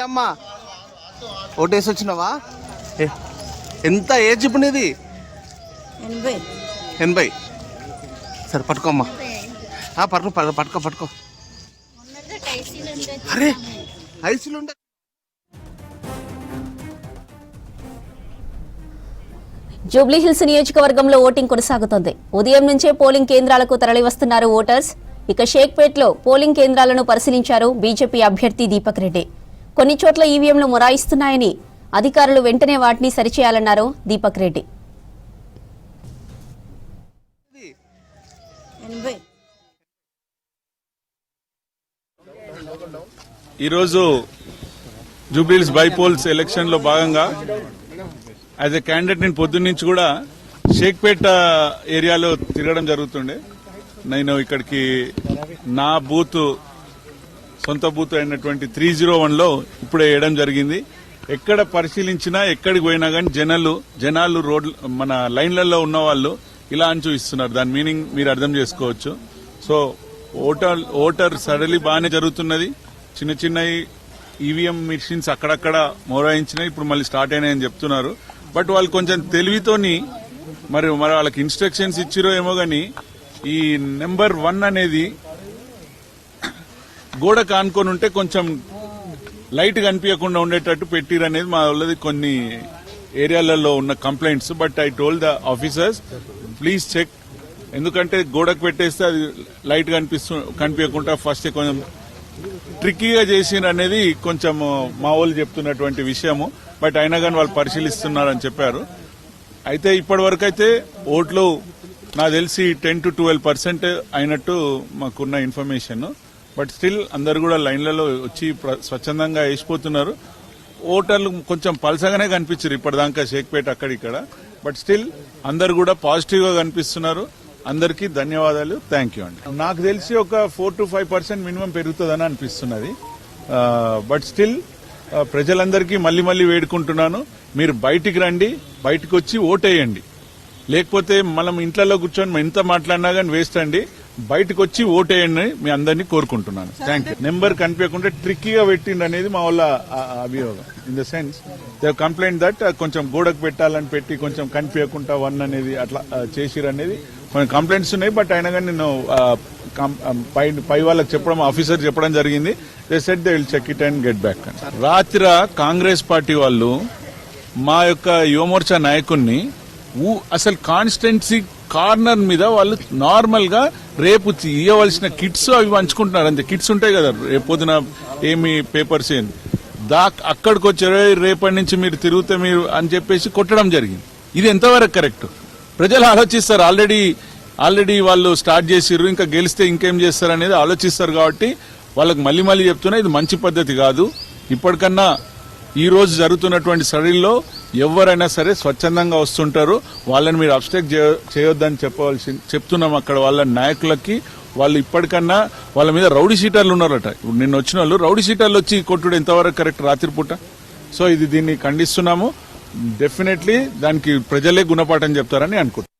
ఏంటమ్మా ఓటేసి వచ్చినావా? ఎంత ఏజ్ ఇప్పుడు నీది? 80. సరే పట్టుకోమ్మా. పట్టుకో. అరే ఐసీలు ఉండే. జూబ్లీహిల్స్ నియోజకవర్గంలో ఓటింగ్ కొనసాగుతోంది. ఉదయం నుంచే పోలింగ్ కేంద్రాలకు తరలివస్తున్నారు ఓటర్స్. ఇక షేక్పేట్లో పోలింగ్ కేంద్రాలను పరిశీలించారు బీజేపీ అభ్యర్థి దీపక్ రెడ్డి. కొన్ని చోట్ల ఈవీఎంలు మొరాయిస్తున్నాయని అధికారులు వెంటనే వాటిని సరిచేయాలన్నారు దీపక్ రెడ్డి. ఈరోజు జూబ్లీహిల్స్ బైపోల్స్ ఎలక్షన్ లో భాగంగా యాజ్ ఎ క్యాండిడేట్ నేను పొద్దున్న నుంచి కూడా షేక్పేట ఏరియాలో తిరగడం జరుగుతుండే. నేను ఇక్కడికి నా సొంత బూత్ అయినటువంటి 301లో ఇప్పుడే వేయడం జరిగింది. ఎక్కడ పరిశీలించినా ఎక్కడికి పోయినా కానీ జనాలు రోడ్లు మన లైన్లలో ఉన్న వాళ్ళు ఇలా అని చూపిస్తున్నారు. దాని మీనింగ్ మీరు అర్థం చేసుకోవచ్చు. సో ఓటర్ సడలి బాగానే జరుగుతున్నది. చిన్న ఈవీఎం మిషన్స్ అక్కడక్కడ మోరాయించినాయి, ఇప్పుడు మళ్ళీ స్టార్ట్ అయినాయని చెప్తున్నారు. బట్ వాళ్ళు కొంచెం తెలివితోని మరి వాళ్ళకి ఇన్స్ట్రక్షన్స్ ఇచ్చిరో ఏమో గానీ ఈ నెంబర్ 1 అనేది గోడ కానుకొని ఉంటే కొంచెం లైట్ కనిపించకుండా ఉండేటట్టు పెట్టిరనేది మా వాళ్ళది కొన్ని ఏరియాలలో ఉన్న complaints. But I told the officers please check, ఎందుకంటే గోడకు పెట్టేస్తే అది లైట్ కనిపించకుండా ఫస్ట్ కొంచెం ట్రిక్కీగా చేసిన అనేది కొంచెం మా వాళ్ళు చెప్తున్నటువంటి విషయము. బట్ అయినా కానీ వాళ్ళు పరిశీలిస్తున్నారని చెప్పారు. అయితే ఇప్పటి వరకు అయితే ఓట్లు నాకు తెలిసి 10 to 12% అయినట్టు మాకున్న ఇన్ఫర్మేషన్. బట్ స్టిల్ అందరు కూడా లైన్లలో వచ్చి స్వచ్ఛందంగా వేసిపోతున్నారు. ఓటర్లు కొంచెం పలసగానే కనిపించారు ఇప్పటిదాకా షేక్పేట అక్కడిక్కడ. బట్ స్టిల్ అందరు కూడా పాజిటివ్ గా కనిపిస్తున్నారు. అందరికీ ధన్యవాదాలు, థ్యాంక్ యూ అండి. నాకు తెలిసి ఒక 4 to 5% మినిమం పెరుగుతుందని అనిపిస్తున్నది. బట్ స్టిల్ ప్రజలందరికీ మళ్ళీ వేడుకుంటున్నాను, మీరు బయటికి రండి, బయటకు వచ్చి ఓటేయండి. లేకపోతే మనం ఇంట్లో కూర్చొని ఎంత మాట్లాడినా కానీ వేస్ట్ అండి. బయటకు వచ్చి ఓటేయండి మీ అందరినీ కోరుకుంటున్నాను. Thank you. నెంబర్ కనిపించకుండా ట్రిక్కీగా పెట్టిండి అనేది మా వాళ్ళ అభియోగం. In the sense they complaint that కొంచెం గోడకు పెట్టాలని పెట్టి కొంచెం కనిపించకుండా 1 అనేది అట్లా చేసిరనేది కొన్ని కంప్లైంట్స్ ఉన్నాయి. బట్ అయినా కానీ నేను పై వాళ్ళకి చెప్పడం, ఆఫీసర్ చెప్పడం జరిగింది. They said they will check it and get back. రాత్రి కాంగ్రెస్ పార్టీ వాళ్ళు మా యొక్క యువమోర్చా నాయకుడిని అసలు కాన్స్టిట్యున్సీ కార్నర్ మీద వాళ్ళు నార్మల్ గా రేపు ఇవ్వవలసిన కిట్స్ అవి పంచుకుంటున్నారు. అంతే, కిట్స్ ఉంటాయి కదా రేపు పొద్దున ఏమి పేపర్స్ అక్కడికి వచ్చారు, రేపటి నుంచి మీరు తిరిగితే మీరు అని చెప్పేసి కొట్టడం జరిగింది. ఇది ఎంతవరకు కరెక్ట్? ప్రజలు ఆలోచిస్తారు. ఆల్రెడీ వాళ్ళు స్టార్ట్ చేసిర్రు, ఇంకా గెలిస్తే ఇంకేం చేస్తారు అనేది ఆలోచిస్తారు. కాబట్టి వాళ్ళకి మళ్ళీ చెప్తున్నా, ఇది మంచి పద్ధతి కాదు. ఇప్పటికన్నా ఈ రోజు జరుగుతున్నటువంటి సడలిలో ఎవరైనా సరే స్వచ్ఛందంగా వస్తుంటారు, వాళ్ళని మీరు అబ్స్ట్రాక్ట్ చేయొద్దని చెప్తున్నాం అక్కడ వాళ్ళ నాయకులకి. వాళ్ళు ఇప్పటికన్నా వాళ్ళ మీద రౌడీ షీటర్లు ఉన్నారట. ఇప్పుడు నిన్న వచ్చిన వాళ్ళు రౌడీ షీటర్లు వచ్చి కొట్టుడు ఎంతవరకు కరెక్ట్ రాత్రిపూట? సో దీన్ని ఖండిస్తున్నాము. డెఫినెట్లీ దానికి ప్రజలే గుణపాఠం చెప్తారని అనుకుంటున్నాం.